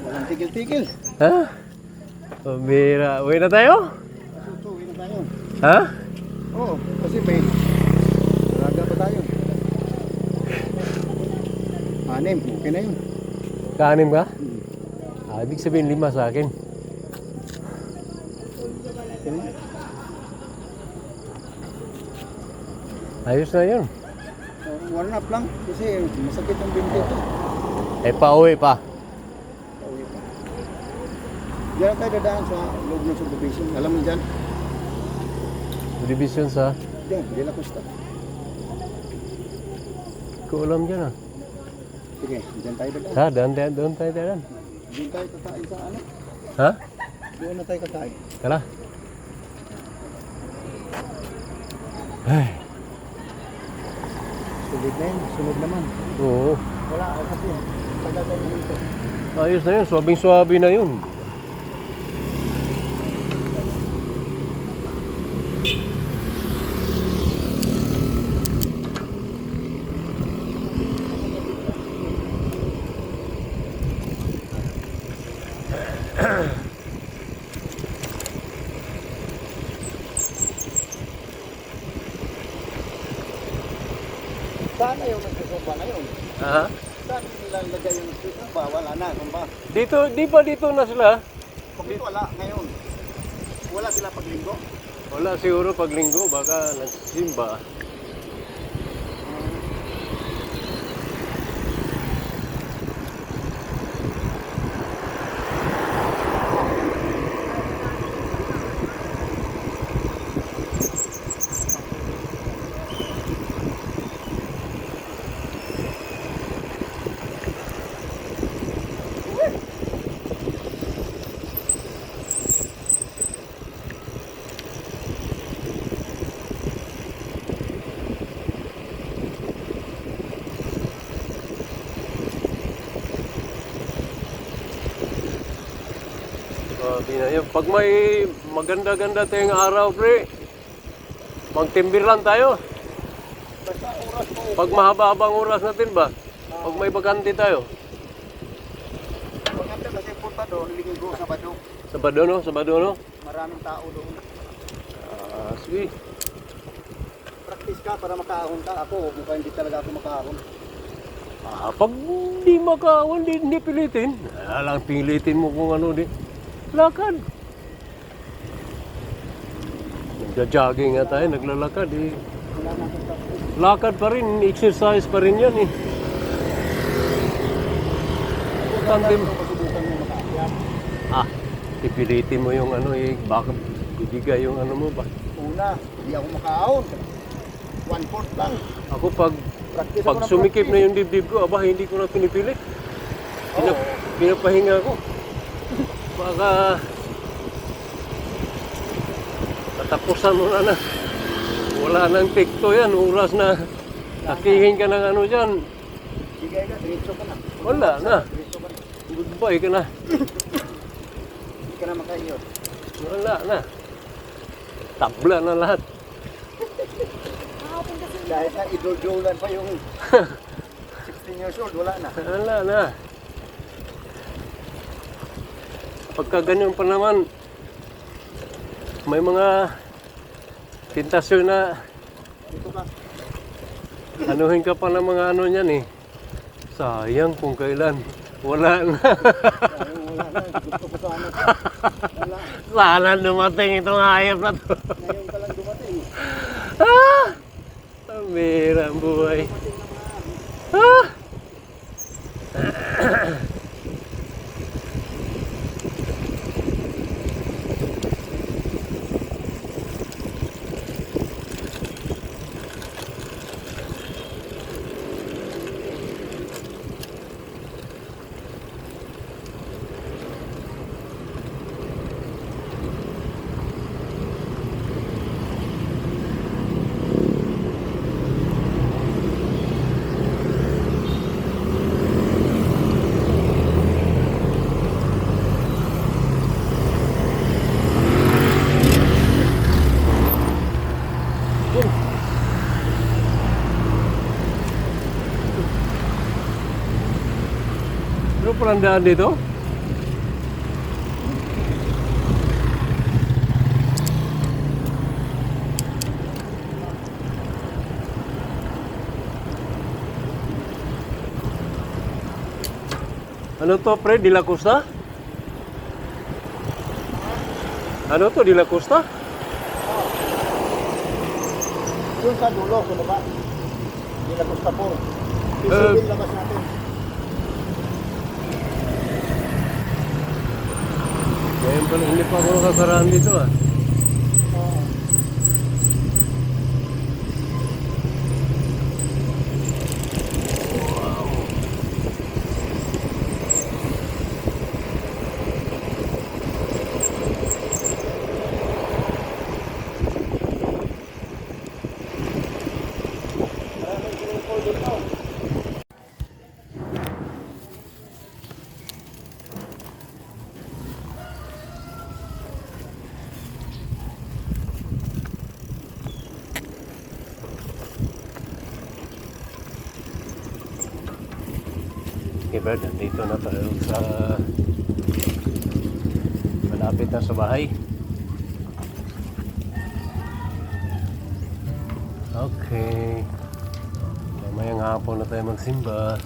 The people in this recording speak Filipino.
Walang tigil-tigil. Ha? Pambira. Uwi na tayo? Uwi na tayo. Ha? Oo, kasi may raga pa tayo. 6, okay na yun. Kaanim ka? Ibig sabihin 5 sa akin. Ayos na yun. One up lang kasi masakit yung binti ito. Pauwi pa. Pauwi pa. Diyan tayo dadaan sa loob ng subdivision. Alam mo dyan? Division sa... Diyan, De La Costa. Ko alam dyan ah. Sige, diyan tayo dadaan. Ha? Doon tayo daan. Diyan tayo kakain sa ano? Ha? Doon na tayo kakain. Tara. Ay. Sulit na yun, sunod naman. Oo. Wala, kasi tagal tayo dito. Ayos na yun. Swabing-swabe na yun. Saan na yung nagsusumba ngayon? Ha? Saan nilalagay yung nagsusumba? Wala na, sumba. Dito, di ba dito na sila? Bakit wala ngayon? Wala sila paglinggo? Wala siguro pag linggo. Baka nagsimba. Sabi na yun. Pag may maganda-ganda tayong araw, pre, magtimbir lang tayo. Basta oras mo. Pag mahaba-habang oras natin ba? Pag may bakante tayo. Maganda kasi punta doon, linggo, Sabado. Sabado, no? Maraming tao doon. Sige. Practice ka para makaahon ka. Ako, mukhang hindi talaga ako makaahon. Pag di makawan, hindi pilitin. Lang pilitin mo kung ano di. Lakad. Nagja-jogging nga tayo, naglalakad eh. Wala na akong practice. Lakad pa rin, exercise pa rin yan eh. Importante mo. Masubukan mo makaakyat. Ipilitin mo yung ano eh, baka bibigay yung ano mo ba. Una, hindi ako makaahon. 1/4 lang. Ako pag Practice ako ng sumikip practice. na yung dibdib ko, hindi ko na pinipilit. Oo. Pinapahinga ko. Baka tatapusan mo na. Wala nang tikto yan, oras na takihin ka ng ano dyan. Sige ka, diretso ka na. Wala na. Diretso ka na. Goodbye ka na. Hindi ka na makaiyot. Wala na. Tabla na lahat. Dahil na idol-dolan pa yung 16 years old, wala na. Wala na. Pagka ganyan pa naman, may mga tentasyon na Dito ka. anuhin ka pa ng mga ano niyan eh. Sayang kung kailan. Wala na. Wala na, gusto ko sana. Wala. Sana dumating itong hayop na to. Ngayon ka lang dumating. Ang bira ang buhay. Ah! Meron palang daan dito? Ano to, pre? De La Costa? Ano to, De La Costa? Doon sa dulo, sa baba. Hindi na gusto po. Eh. Isipin labas natin. Ngayon pala, hindi pa ako nakasaraan dito ah. Oo. Maraming swimming dito. Okay, Brad, nandito na tayo sa malapit na sa bahay. Okay. Mamayang hapon na tayo magsimba.